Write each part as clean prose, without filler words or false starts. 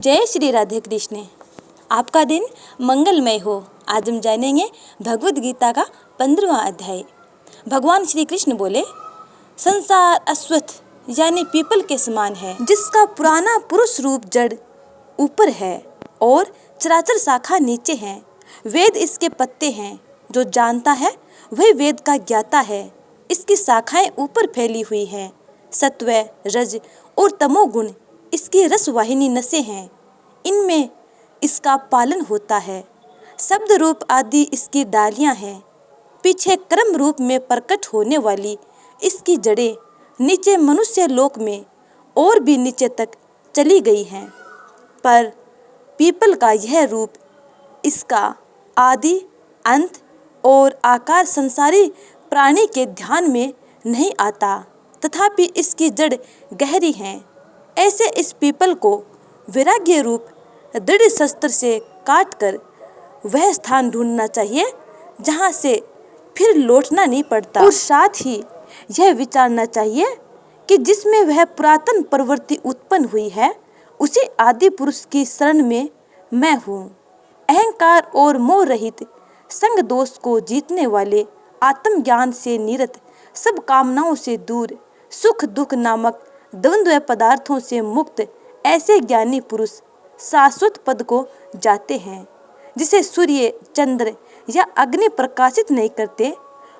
जय श्री राधे कृष्ण। आपका दिन मंगलमय हो। आज हम जानेंगे भगवद गीता का 15वां अध्याय। भगवान श्री कृष्ण बोले, संसार अश्वत्थ यानी पीपल के समान है, जिसका पुराना पुरुष रूप जड़ ऊपर है और चराचर शाखा नीचे है। वेद इसके पत्ते हैं, जो जानता है वह वेद का ज्ञाता है। इसकी शाखाएं ऊपर फैली हुई हैं। सत्व, रज और तमोगुण इसकी रसवाहिनी नसें हैं, इनमें इसका पालन होता है। शब्द रूप आदि इसकी डालियां हैं। पीछे क्रम रूप में प्रकट होने वाली इसकी जड़ें नीचे मनुष्य लोक में और भी नीचे तक चली गई हैं। पर पीपल का यह रूप, इसका आदि अंत और आकार संसारी प्राणी के ध्यान में नहीं आता, तथापि इसकी जड़ गहरी है। ऐसे इस पीपल को वैराग्य रूप दृढ़ शस्त्र से काटकर वह स्थान ढूंढना चाहिए जहाँ से फिर लौटना नहीं पड़ता, और साथ ही यह विचारना चाहिए कि जिसमें वह पुरातन प्रवृत्ति उत्पन्न हुई है, उसी आदि पुरुष की शरण में मैं हूँ। अहंकार और मोह रहित, संग दोष को जीतने वाले, आत्मज्ञान से निरत, सब कामनाओं से दूर, सुख दुख नामक द्वंद्व पदार्थों से मुक्त ऐसे ज्ञानी पुरुष शाश्वत पद को जाते हैं। जिसे सूर्य, चंद्र या अग्नि प्रकाशित नहीं करते,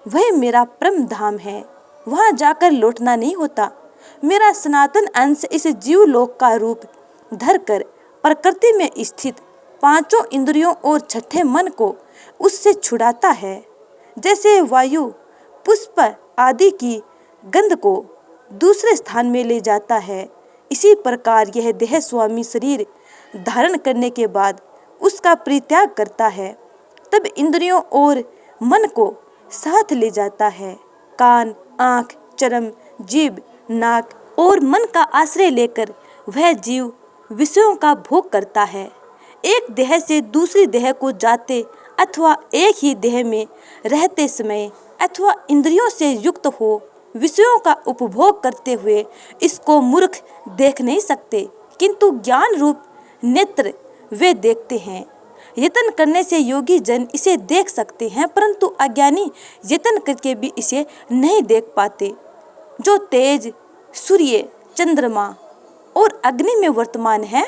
वह मेरा परम धाम है। वहां जाकर लौटना नहीं होता। मेरा सनातन अंश इस जीव लोक का रूप धरकर प्रकृति में स्थित पांचों इंद्रियों और छठे मन को उससे छुड़ाता है। जैसे वायु पुष्प आदि की गंध को दूसरे स्थान में ले जाता है, इसी प्रकार यह देह स्वामी शरीर धारण करने के बाद उसका परित्याग करता है। तब इंद्रियों और मन को साथ ले जाता है। कान, आँख, चर्म, जीभ, नाक और मन का आश्रय लेकर वह जीव विषयों का भोग करता है। एक देह से दूसरी देह को जाते अथवा एक ही देह में रहते समय अथवा इंद्रियों से युक्त हो विषयों का उपभोग करते हुए इसको मूर्ख देख नहीं सकते, किंतु ज्ञान रूप नेत्र वे देखते हैं। यत्न करने से योगी जन इसे देख सकते हैं, परंतु अज्ञानी यत्न करके भी इसे नहीं देख पाते। जो तेज सूर्य, चंद्रमा और अग्नि में वर्तमान है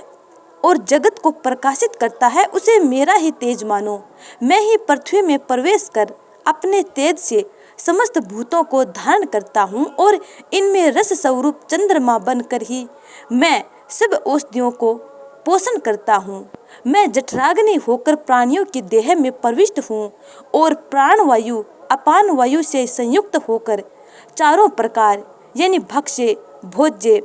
और जगत को प्रकाशित करता है, उसे मेरा ही तेज मानो। मैं ही पृथ्वी में प्रवेश कर अपने तेज से समस्त भूतों को धारण करता हूँ और इनमें रस स्वरूप चंद्रमा बनकर ही मैं सब औषधियों को पोषण करता हूँ। मैं जठराग्नि होकर प्राणियों की देह में प्रविष्ट हूँ और प्राणवायु अपान वायु से संयुक्त होकर चारों प्रकार यानी भक्ष्य, भोज्य,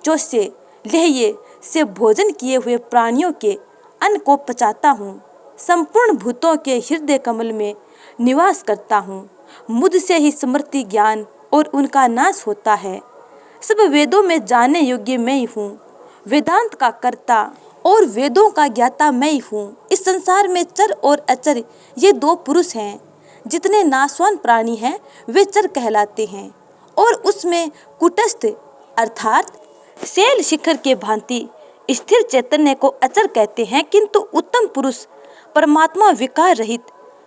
चोष्य, लेह्य से भोजन किए हुए प्राणियों के अन्न को पचाता हूँ। संपूर्ण भूतों के हृदय कमल में निवास करता हूँ। मुझसे ही स्मृति, ज्ञान और उनका नाश होता है। सब वेदों में जानने योग्य मैं ही हूँ। वेदांत का कर्ता और वेदों का ज्ञाता मैं ही हूँ। इस संसार में चर और अचर ये दो पुरुष हैं। जितने नाशवान प्राणी हैं वे चर कहलाते हैं, और उसमें कुटस्थ अर्थात शैल शिखर के भांति स्थिर चैतन्य को अचर कहते हैं, किंतु उत्तम पुरुष परमात्मा विकार रहित,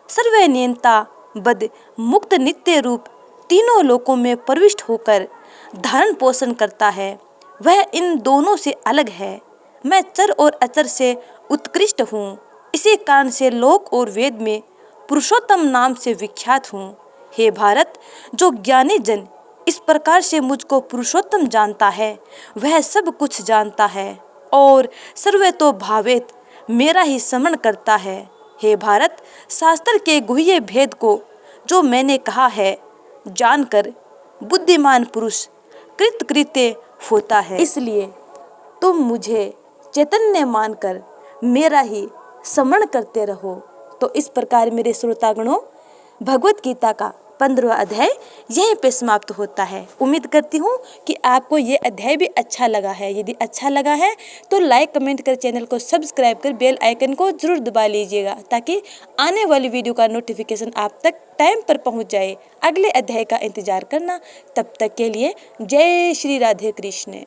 सर्वनियंता, बद, मुक्त, नित्य रूप तीनों लोकों में प्रविष्ट होकर धारण पोषण करता है। वह इन दोनों से अलग है। मैं चर और अचर से उत्कृष्ट हूँ। इसी कारण से लोक और वेद में पुरुषोत्तम नाम से विख्यात हूँ। हे भारत, जो ज्ञानी जन इस प्रकार से मुझको पुरुषोत्तम जानता है, वह सब कुछ जानता है और सर्वतो भावेत मेरा ही स्मरण करता है। हे भारत, शास्त्र के गुह्य भेद को जो मैंने कहा है, जानकर बुद्धिमान पुरुष कृतकृत्य होता है। इसलिए तुम मुझे चैतन्य मानकर मेरा ही स्मरण करते रहो। तो इस प्रकार मेरे श्रोतागणों, भगवत गीता का 15वां अध्याय यहीं पे समाप्त होता है। उम्मीद करती हूँ कि आपको ये अध्याय भी अच्छा लगा है। यदि अच्छा लगा है तो लाइक, कमेंट कर, चैनल को सब्सक्राइब कर बेल आइकन को जरूर दबा लीजिएगा, ताकि आने वाली वीडियो का नोटिफिकेशन आप तक टाइम पर पहुँच जाए। अगले अध्याय का इंतजार करना। तब तक के लिए जय श्री राधे कृष्ण।